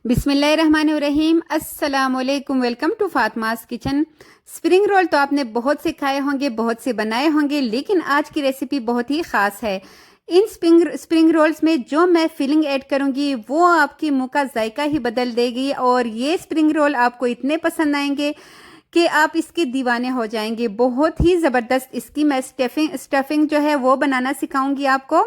बिस्मिल्लाहिर्रहमानिर्रहीम। अस्सलाम वालेकुम। Welcome to Fatima's kitchen. Spring roll तो आपने बहुत से खाए होंगे, बहुत से बनाए होंगे, लेकिन आज की रेसिपी बहुत ही ख़ास है। इन स्प्रिंग रोल्स में जो मैं फिलिंग ऐड करूंगी वो आपकी मुंह का जायका ही बदल देगी, और ये स्प्रिंग रोल आपको इतने पसंद आएंगे कि आप इसके दीवाने हो जाएंगे। बहुत ही ज़बरदस्त इसकी मैं स्टफिंग जो है वो बनाना सिखाऊंगी आपको,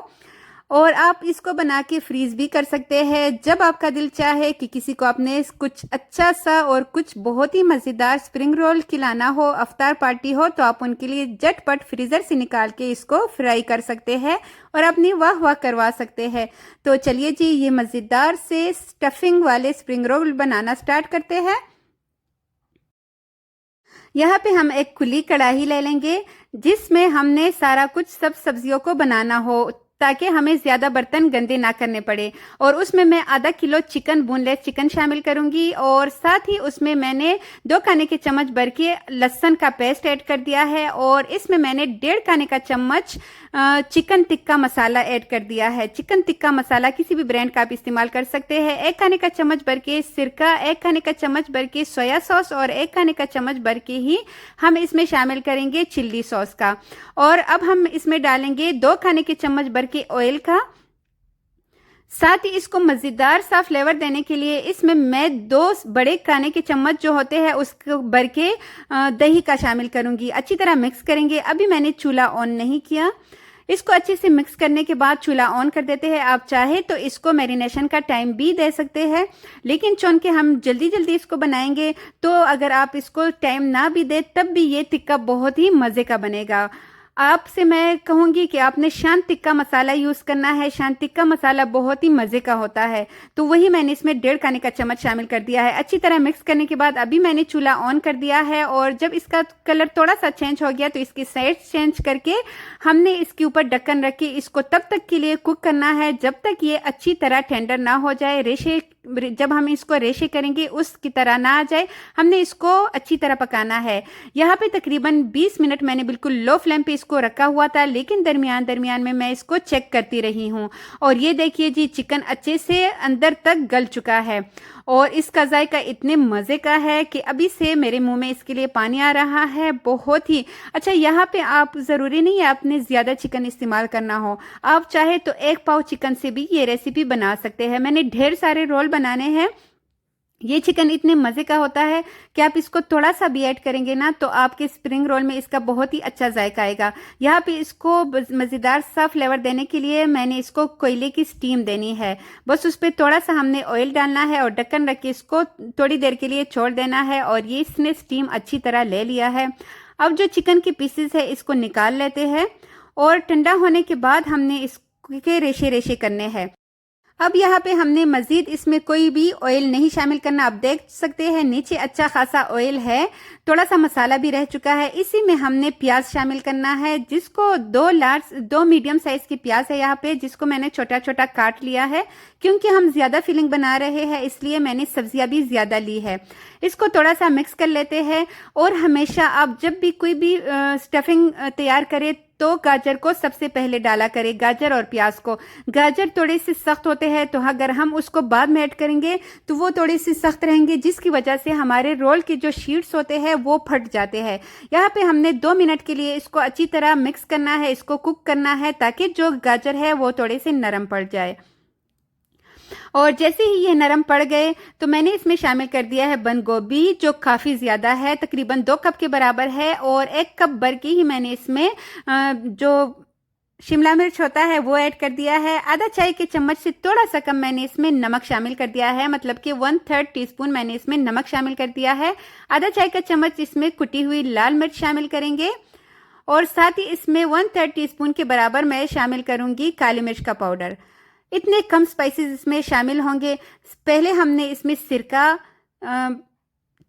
और आप इसको बना के फ्रीज भी कर सकते हैं। जब आपका दिल चाहे कि किसी को आपने कुछ अच्छा सा और कुछ बहुत ही मज़ेदार स्प्रिंग रोल खिलाना हो, अफ्तार पार्टी हो, तो आप उनके लिए झटपट फ्रीज़र से निकाल के इसको फ्राई कर सकते हैं और अपनी वाह वाह करवा सकते हैं। तो चलिए जी, ये मज़ेदार से स्टफिंग वाले स्प्रिंग रोल बनाना स्टार्ट करते हैं। यहाँ पे हम एक खुली कढ़ाई ले लेंगे जिसमें हमने सारा कुछ सब सब्जियों को बनाना हो, ताकि हमें ज़्यादा बर्तन गंदे ना करने पड़े। और उसमें मैं आधा किलो चिकन, बोनलेस चिकन शामिल करूंगी, और साथ ही उसमें मैंने 2 खाने के चम्मच भर के लहसुन का पेस्ट ऐड कर दिया है, और इसमें मैंने 1.5 खाने का चम्मच चिकन टिक्का मसाला ऐड कर दिया है। चिकन टिक्का मसाला किसी भी ब्रांड का आप इस्तेमाल कर सकते हैं। 1 खाने का चम्मच भर के सिरका, 1 खाने का चम्मच भर के सोया सॉस, और 1 खाने का चम्मच भर के ही हम इसमें शामिल करेंगे चिल्ली सॉस का। और अब हम इसमें डालेंगे 2 खाने के चम्मच भर के ऑयल का। साथ ही इसको मज़ेदार सा फ्लेवर देने के लिए इसमें मैं 2 बड़े खाने के चम्मच जो होते हैं उसको भर के दही का शामिल करूंगी। अच्छी तरह मिक्स करेंगे। अभी मैंने चूल्हा ऑन नहीं किया। इसको अच्छे से मिक्स करने के बाद चूल्हा ऑन कर देते हैं। आप चाहे तो इसको मैरिनेशन का टाइम भी दे सकते हैं, लेकिन चूंकि हम जल्दी जल्दी इसको बनाएंगे तो अगर आप इसको टाइम ना भी दे तब भी ये टिक्का बहुत ही मज़े का बनेगा। आपसे मैं कहूँगी कि आपने शान टिक्का मसाला यूज़ करना है। शान टिक्का मसाला बहुत ही मज़े का होता है। तो वही मैंने इसमें 1.5 खाने का चम्मच शामिल कर दिया है। अच्छी तरह मिक्स करने के बाद अभी मैंने चूल्हा ऑन कर दिया है, और जब इसका कलर थोड़ा सा चेंज हो गया तो इसकी साइड चेंज करके हमने इसके ऊपर ढक्कन रख के इसको तब तक के लिए कुक करना है जब तक ये अच्छी तरह टेंडर ना हो जाए। रेशे, जब हम इसको रेशे करेंगे उसकी तरह ना आ जाए, हमने इसको अच्छी तरह पकाना है। यहाँ पे तकरीबन 20 मिनट मैंने बिल्कुल लो फ्लेम पे इसको रखा हुआ था, लेकिन दरमियान दरमियान में मैं इसको चेक करती रही हूँ। और ये देखिए जी, चिकन अच्छे से अंदर तक गल चुका है, और इसका जायका इतने मज़े का है कि अभी से मेरे मुंह में इसके लिए पानी आ रहा है। बहुत ही अच्छा। यहाँ पे आप ज़रूरी नहीं है आपने ज़्यादा चिकन इस्तेमाल करना हो, आप चाहे तो 1 पाव चिकन से भी ये रेसिपी बना सकते हैं। मैंने ढेर सारे रोल बनाने हैं। ये चिकन इतने मज़े का होता है कि आप इसको थोड़ा सा भी ऐड करेंगे ना तो आपके स्प्रिंग रोल में इसका बहुत ही अच्छा जायका आएगा। यहाँ पे इसको मज़ेदार सा फ्लेवर देने के लिए मैंने इसको कोयले की स्टीम देनी है। बस उस पर थोड़ा सा हमने ऑयल डालना है और ढक्कन रख के इसको थोड़ी देर के लिए छोड़ देना है, और ये इसने स्टीम अच्छी तरह ले लिया है। अब जो चिकन के पीसेस है इसको निकाल लेते हैं, और ठंडा होने के बाद हमने इसके रेशे रेशे करने हैं। अब यहाँ पे हमने मज़ीद इसमें कोई भी ऑयल नहीं शामिल करना। आप देख सकते हैं नीचे अच्छा खासा ऑयल है, थोड़ा सा मसाला भी रह चुका है। इसी में हमने प्याज शामिल करना है, जिसको 2 मीडियम साइज की प्याज है यहाँ पे, जिसको मैंने छोटा छोटा काट लिया है। क्योंकि हम ज़्यादा फिलिंग बना रहे हैं इसलिए मैंने सब्जियाँ भी ज़्यादा ली है। इसको थोड़ा सा मिक्स कर लेते हैं। और हमेशा आप जब भी कोई भी स्टफिंग तैयार करें तो गाजर को सबसे पहले डाला करें, गाजर और प्याज को। गाजर थोड़े से सख्त होते हैं, तो अगर हम उसको बाद में ऐड करेंगे तो वो थोड़े से सख्त रहेंगे, जिसकी वजह से हमारे रोल के जो शीट्स होते हैं वो फट जाते हैं। यहाँ पे हमने 2 मिनट के लिए इसको अच्छी तरह मिक्स करना है, इसको कुक करना है, ताकि जो गाजर है वो थोड़े से नरम पड़ जाए। और जैसे ही ये नरम पड़ गए तो मैंने इसमें शामिल कर दिया है बंद गोभी, जो काफ़ी ज़्यादा है, तकरीबन 2 कप के बराबर है। और 1 कप भर के ही मैंने इसमें जो शिमला मिर्च होता है वो ऐड कर दिया है। आधा चाय के चम्मच से थोड़ा सा कम मैंने इसमें नमक शामिल कर दिया है, मतलब कि 1/3 टीस्पून मैंने इसमें नमक शामिल कर दिया है। आधा चाय का चम्मच इसमें कुटी हुई लाल मिर्च शामिल करेंगे, और साथ ही इसमें 1/3 टीस्पून के बराबर मैं शामिल करूंगी काली मिर्च का पाउडर। इतने कम स्पाइसेस इसमें शामिल होंगे। पहले हमने इसमें सिरका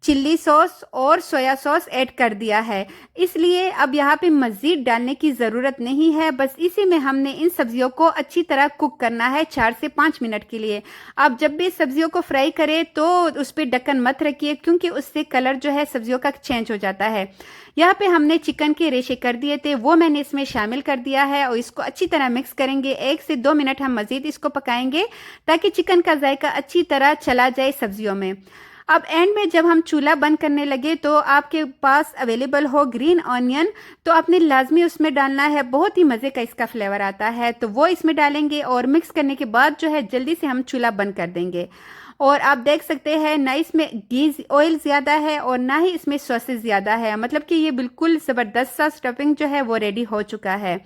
चिल्ली सॉस और सोया सॉस ऐड कर दिया है। इसलिए अब यहाँ पे मज़ीद डालने की ज़रूरत नहीं है, बस इसी में हमने इन सब्जियों को अच्छी तरह कुक करना है 4 से 5 मिनट के लिए। आप जब भी सब्जियों को फ्राई करें तो उस पर ढक्कन मत रखिए, क्योंकि उससे कलर जो है सब्जियों का चेंज हो जाता है। यहाँ पे हमने चिकन के रेशे कर दिए थे, वो मैंने इसमें शामिल कर दिया है और इसको अच्छी तरह मिक्स करेंगे। 1 से 2 मिनट हम मज़ीद इसको पकाएंगे ताकि चिकन का जायका अच्छी तरह चला जाए सब्जियों में। अब एंड में जब हम चूल्हा बंद करने लगे तो आपके पास अवेलेबल हो ग्रीन ऑनियन, तो आपने लाजमी उसमें डालना है। बहुत ही मज़े का इसका फ्लेवर आता है, तो वो इसमें डालेंगे और मिक्स करने के बाद जो है जल्दी से हम चूल्हा बंद कर देंगे। और आप देख सकते हैं ना, इसमें घी ऑयल ज़्यादा है और ना ही इसमें सॉसेस ज़्यादा है, मतलब कि ये बिल्कुल ज़बरदस्त सा स्टफिंग जो है वो रेडी हो चुका है।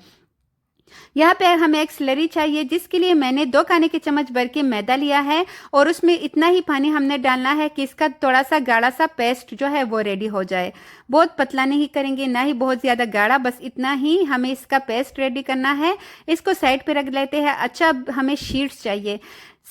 यहाँ पे हमें एक स्लरी चाहिए, जिसके लिए मैंने 2 खाने के चम्मच भर के मैदा लिया है और उसमें इतना ही पानी हमने डालना है कि इसका थोड़ा सा गाढ़ा सा पेस्ट जो है वो रेडी हो जाए। बहुत पतला नहीं करेंगे, ना ही बहुत ज़्यादा गाढ़ा, बस इतना ही हमें इसका पेस्ट रेडी करना है। इसको साइड पे रख लेते हैं। अच्छा, अब हमें शीट्स चाहिए।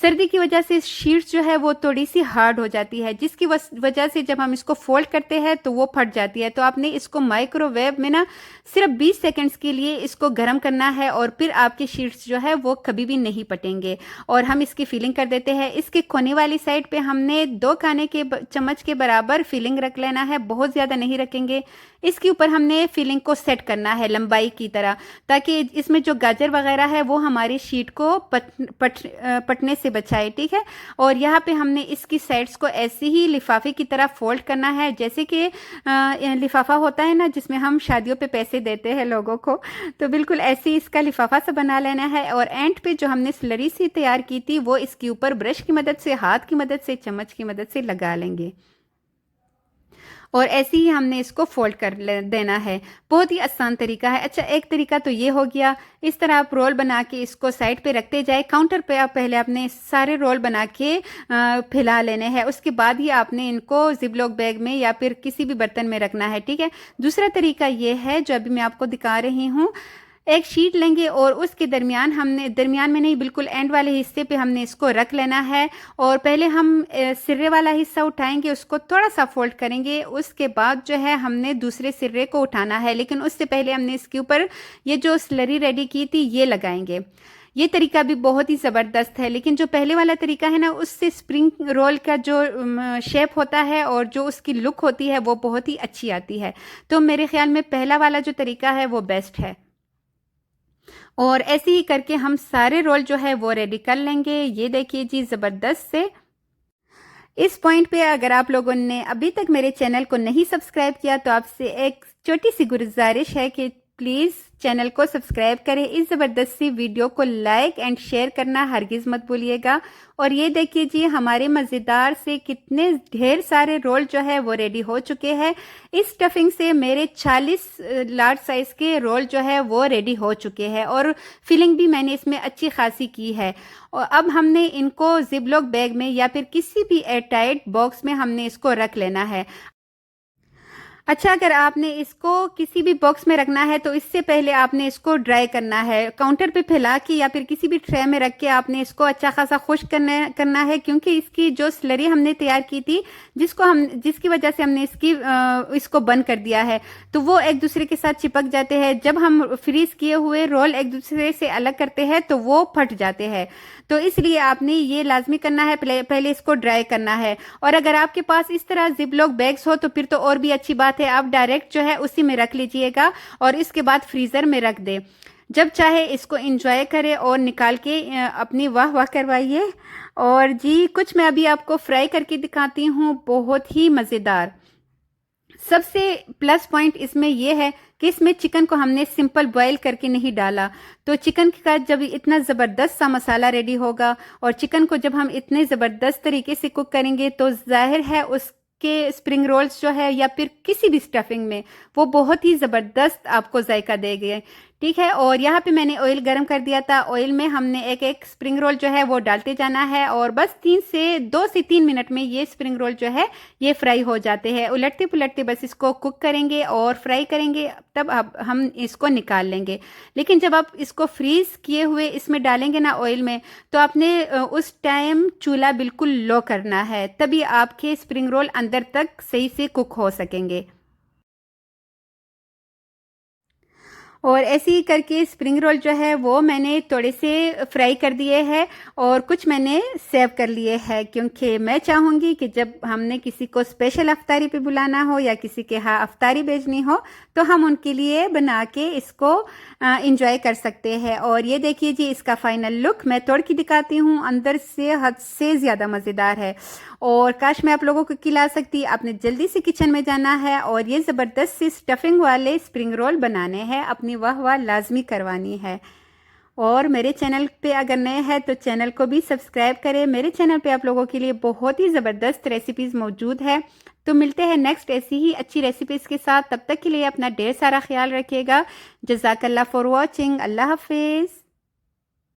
सर्दी की वजह से शीट्स जो है वो थोड़ी सी हार्ड हो जाती है, जिसकी वजह से जब हम इसको फोल्ड करते हैं तो वो फट जाती है। तो आपने इसको माइक्रोवेव में ना सिर्फ 20 सेकंड्स के लिए इसको गर्म करना है और फिर आपके शीट्स जो है वो कभी भी नहीं फटेंगे। और हम इसकी फिलिंग कर देते हैं। इसके कोने वाली साइड पे हमने 2 खाने के चम्मच के बराबर फिलिंग रख लेना है, बहुत ज़्यादा नहीं रखेंगे। इसके ऊपर हमने फिलिंग को सेट करना है लंबाई की तरह, ताकि इसमें जो गाजर वगैरह है वो हमारी शीट को पटने से बचाए, ठीक है। और यहाँ पे हमने इसकी साइड्स को ऐसे ही लिफाफे की तरह फोल्ड करना है, जैसे कि लिफाफा होता है ना जिसमें हम शादियों पे पैसे देते हैं लोगों को, तो बिल्कुल ऐसे ही इसका लिफाफा सा बना लेना है। और एंड पे जो हमने स्लरी सी तैयार की थी वो इसके ऊपर ब्रश की मदद से, हाथ की मदद से, चम्मच की मदद से लगा लेंगे और ऐसे ही हमने इसको फोल्ड कर देना है। बहुत ही आसान तरीका है। अच्छा, एक तरीका तो ये हो गया, इस तरह आप रोल बना के इसको साइड पे रखते जाए। काउंटर पे आप पहले अपने सारे रोल बना के फैला लेने हैं, उसके बाद ही आपने इनको जिपलॉक बैग में या फिर किसी भी बर्तन में रखना है, ठीक है। दूसरा तरीका ये है जो अभी मैं आपको दिखा रही हूँ। एक शीट लेंगे और उसके दरमियान में नहीं, बिल्कुल एंड वाले हिस्से पे हमने इसको रख लेना है। और पहले हम सिर्रे वाला हिस्सा उठाएंगे, उसको थोड़ा सा फोल्ड करेंगे। उसके बाद जो है हमने दूसरे सिर्रे को उठाना है, लेकिन उससे पहले हमने इसके ऊपर ये जो स्लरी रेडी की थी ये लगाएंगे। ये तरीका भी बहुत ही ज़बरदस्त है, लेकिन जो पहले वाला तरीका है ना, उससे स्प्रिंग रोल का जो शेप होता है और जो उसकी लुक होती है वो बहुत ही अच्छी आती है। तो मेरे ख्याल में पहला वाला जो तरीका है वो बेस्ट है। और ऐसे ही करके हम सारे रोल जो है वो रेडी कर लेंगे। ये देखिए जी, ज़बरदस्त से। इस पॉइंट पे अगर आप लोगों ने अभी तक मेरे चैनल को नहीं सब्सक्राइब किया तो आपसे एक छोटी सी गुजारिश है कि प्लीज़ चैनल को सब्सक्राइब करें। इस ज़बरदस्त सी वीडियो को लाइक एंड शेयर करना हरगिज़ मत भूलिएगा। और ये देखिए जी, हमारे मज़ेदार से कितने ढेर सारे रोल जो है वो रेडी हो चुके हैं। इस स्टफिंग से मेरे 40 लार्ज साइज़ के रोल जो है वो रेडी हो चुके हैं और फिलिंग भी मैंने इसमें अच्छी खासी की है। और अब हमने इनको जिपलॉक बैग में या फिर किसी भी एयरटाइट बॉक्स में हमने इसको रख लेना है। अच्छा, अगर आपने इसको किसी भी बॉक्स में रखना है तो इससे पहले आपने इसको ड्राई करना है। काउंटर पे फैला के या फिर किसी भी ट्रे में रख के आपने इसको अच्छा खासा खुश्क करना है, क्योंकि इसकी जो स्लरी हमने तैयार की थी, जिसकी वजह से हमने इसको बंद कर दिया है, तो वो एक दूसरे के साथ चिपक जाते हैं। जब हम फ्रीज किए हुए रोल एक दूसरे से अलग करते हैं तो वो फट जाते हैं। तो इसलिए आपने ये लाजमी करना है, पहले इसको ड्राई करना है। और अगर आपके पास इस तरह जिपलॉक बैग्स हो तो फिर तो और भी अच्छी बात है, आप डायरेक्ट जो है उसी में रख लीजिएगा और इसके बाद फ्रीज़र में रख दे। जब चाहे इसको एंजॉय करें और निकाल के अपनी वाह वाह करवाइए। और जी, कुछ मैं अभी आपको फ्राई करके दिखाती हूँ, बहुत ही मज़ेदार। सबसे प्लस पॉइंट इसमें यह है कि इसमें चिकन को हमने सिंपल बॉईल करके नहीं डाला, तो चिकन का जब इतना ज़बरदस्त सा मसाला रेडी होगा और चिकन को जब हम इतने ज़बरदस्त तरीके से कुक करेंगे तो जाहिर है उसके स्प्रिंग रोल्स जो है या फिर किसी भी स्टफिंग में वो बहुत ही ज़बरदस्त आपको जायका देंगे, ठीक है। और यहाँ पे मैंने ऑयल गरम कर दिया था। ऑयल में हमने एक एक स्प्रिंग रोल जो है वो डालते जाना है और बस 2 से 3 मिनट में ये स्प्रिंग रोल जो है ये फ्राई हो जाते हैं। उलटते पुलटते बस इसको कुक करेंगे और फ्राई करेंगे, तब अब हम इसको निकाल लेंगे। लेकिन जब आप इसको फ्रीज किए हुए इसमें डालेंगे ना ऑयल में, तो आपने उस टाइम चूल्हा बिल्कुल लो करना है, तभी आपके स्प्रिंग रोल अंदर तक सही से कुक हो सकेंगे। और ऐसे ही करके स्प्रिंग रोल जो है वो मैंने थोड़े से फ्राई कर दिए हैं और कुछ मैंने सेव कर लिए हैं, क्योंकि मैं चाहूँगी कि जब हमने किसी को स्पेशल अफ्तारी पे बुलाना हो या किसी के यहाँ अफ्तारी भेजनी हो तो हम उनके लिए बना के इसको इंजॉय कर सकते हैं। और ये देखिए जी, इसका फाइनल लुक मैं तोड़ के दिखाती हूँ। अंदर से हद से ज़्यादा मज़ेदार है और काश मैं आप लोगों को खिला सकती। आपने जल्दी से किचन में जाना है और ये ज़बरदस्त सी स्टफिंग वाले स्प्रिंग रोल बनाने हैं, अपनी वाह वाह लाजमी करवानी है। और मेरे चैनल पे अगर नए हैं तो चैनल को भी सब्सक्राइब करें। मेरे चैनल पे आप लोगों के लिए बहुत ही ज़बरदस्त रेसिपीज़ मौजूद है। तो मिलते हैं नेक्स्ट ऐसी ही अच्छी रेसिपीज़ के साथ। तब तक के लिए अपना ढेर सारा ख्याल रखिएगा। जज़ाकल्लाह फॉर वॉचिंग। अल्लाह हाफिज़।